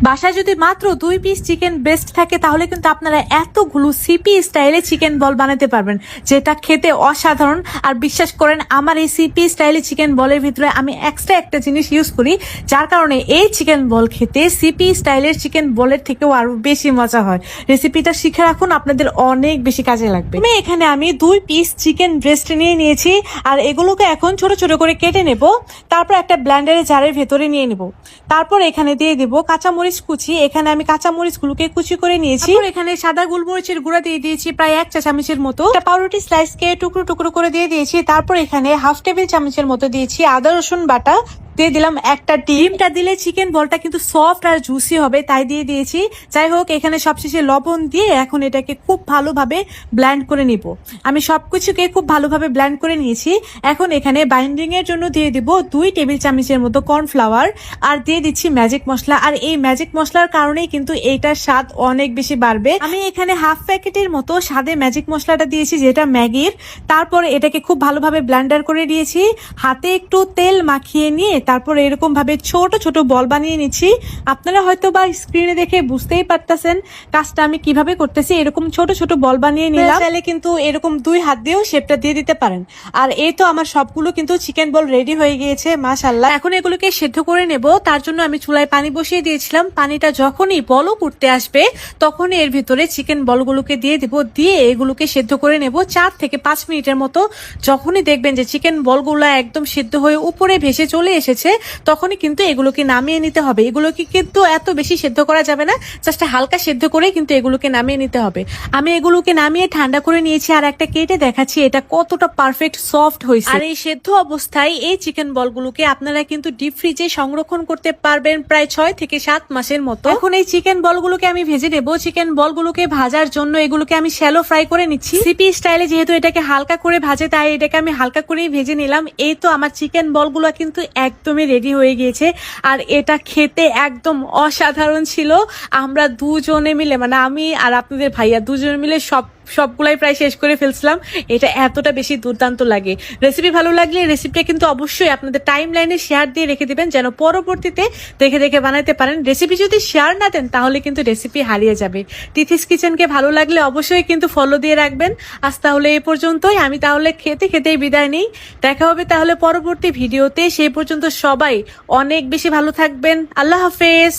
বাসায় যদি মাত্র 2 পিস চিকেন ব্রেস্ট থাকে তাহলে কিন্তু আপনারা এতগুলো সিপি স্টাইলে চিকেন বল বানাতে পারবেন, যেটা খেতে অসাধারণ। আর বিশ্বাস করেন, আমার এই সিপি স্টাইলে চিকেন বলের ভিতরে আমি এক্সট্রা একটা জিনিস ইউজ করি, যার কারণে এই চিকেন বল খেতে সিপি স্টাইলের চিকেন বলের থেকেও আরো বেশি মজা হয়। রেসিপিটা শিখে রাখুন, আপনাদের অনেক বেশি কাজে লাগবে। এখানে আমি 2 পিস চিকেন ব্রেস্ট নিয়ে নিয়েছি, আর এগুলোকে এখন ছোট ছোট করে কেটে নেব। তারপর একটা ব্লেন্ডারের জারের ভেতরে নিয়ে নেব। তারপর এখানে দিয়ে দিব কাঁচামরিচ কুচি। এখানে আমি কাঁচামরিচগুলোকে কুচি করে নিয়েছি। এখানে সাদা গোলমরিচের গুঁড়া দিয়ে দিয়েছি প্রায় 1 চা চামচের মতো। একটা পাউরুটি স্লাইসকে টুকরো টুকরো করে দিয়ে দিয়েছি। তারপর এখানে হাফ টেবিল চামচের মতো দিয়েছি আদা রসুন বাটা। দিয়ে দিলাম একটা ডিমটা দিলে চিকেন বলটা কিন্তু সফট আর জুসি হবে, তাই দিয়ে দিয়েছি। যাই হোক, এখানে সবশেষে লবণ দিয়ে এখন এটাকে খুব ভালোভাবে ব্লেন্ড করে নিব। আমি সবকিছুকে খুব ভালোভাবে ব্লেন্ড করে নিয়েছি। এখন এখানে বাইন্ডিং এর জন্য দিয়ে দিব 2 টেবিল চামচের মতো কর্নফ্লাওয়ার, আর দিয়ে দিচ্ছি ম্যাজিক মশলা। আর এই ম্যাজিক মশলার কারণেই কিন্তু এইটার স্বাদ অনেক বেশি বাড়বে। আমি এখানে হাফ প্যাকেটের মতো স্বাদে ম্যাজিক মশলাটা দিয়েছি, যেটা ম্যাগির। তারপর এটাকে খুব ভালোভাবে ব্লেন্ডার করে দিয়েছি। হাতে একটু তেল মাখিয়ে নিয়ে তারপর এরকম ভাবে ছোট ছোট বল বানিয়ে নিচ্ছি। আপনারা হয়তো বা স্ক্রিনে দেখে বুঝতেই পারতেছেন কাজটা আমি কিভাবে করতেছি। এরকম ছোট ছোট বল বানিয়ে নিলাম। চাইলে কিন্তু এরকম 2 হাত দিয়েও শেপটা দিয়ে দিতে পারেন। আর এই তো আমার সবগুলো কিন্তু চিকেন বল রেডি হয়ে গিয়েছে, মাশাআল্লাহ। এখন এগুলোকে সেদ্ধ করে নেব। তার জন্য আমি চুলায় পানি বসিয়ে দিয়েছিলাম। পানিটা যখনই বলক উঠতে আসবে তখনই এর ভিতরে চিকেন বলগুলোকে দিয়ে দিব। দিয়ে এগুলোকে সেদ্ধ করে নেব 4 থেকে 5 মিনিটের মতো। যখনই দেখবেন যে চিকেন বলগুলো একদম সেদ্ধ হয়ে উপরে ভেসে চলে এসেছে, তখনই কিন্তু এগুলোকে নামিয়ে নিতে হবে। এগুলোকে কিন্তু এত বেশি সেদ্ধ করা যাবে না, জাস্ট হালকা সেদ্ধ করে কিন্তু এগুলোকে নামিয়ে নিতে হবে। আমি এগুলোকে নামিয়ে ঠান্ডা করে নিয়েছি, আর একটা কেটে দেখাচ্ছি এটা কতটা পারফেক্ট সফট হয়েছে। আর এই সেদ্ধ অবস্থায় এই চিকেন বলগুলোকে আপনারা কিন্তু ডিপ ফ্রিজে সংরক্ষণ করতে পারবেন প্রায় 6 থেকে 7 মাসের মতো। এখন এই চিকেন বলগুলোকে আমি ভেজে নেব। চিকেন বলগুলোকে ভাজার জন্য এগুলোকে আমি শ্যালো ফ্রাই করে নিচ্ছি। সিপি স্টাইলে যেহেতু এটাকে হালকা করে ভাজে, তাই এটাকে আমি হালকা করেই ভেজে নিলাম। এই তো আমার চিকেন বলগুলো কিন্তু একদমই রেডি হয়ে গিয়েছে, আর এটা খেতে একদম অসাধারণ ছিল। আমরা দুজনে মিলে, মানে আমি আর আপনাদের ভাইয়া দুজনে মিলে সবগুলাই প্রায় শেষ করে ফেলছিলাম। এটা এতটা বেশি দুর্দান্ত লাগে। রেসিপি ভালো লাগলে রেসিপিটা কিন্তু অবশ্যই আপনাদের টাইম লাইনে শেয়ার দিয়ে রেখে দিবেন, যেন পরবর্তীতে দেখে দেখে বানাতে পারেন। রেসিপি যদি শেয়ার না দেন তাহলে কিন্তু রেসিপি হারিয়ে যাবে। তিথিস কিচেনকে ভালো লাগলে অবশ্যই কিন্তু ফলো দিয়ে রাখবেন। আজ তাহলে এই পর্যন্তই। আমি তাহলে খেতে খেতেই বিদায় নিই। দেখা হবে তাহলে পরবর্তী ভিডিওতে। সেই পর্যন্ত সবাই অনেক বেশি ভালো থাকবেন। আল্লাহ হাফেজ।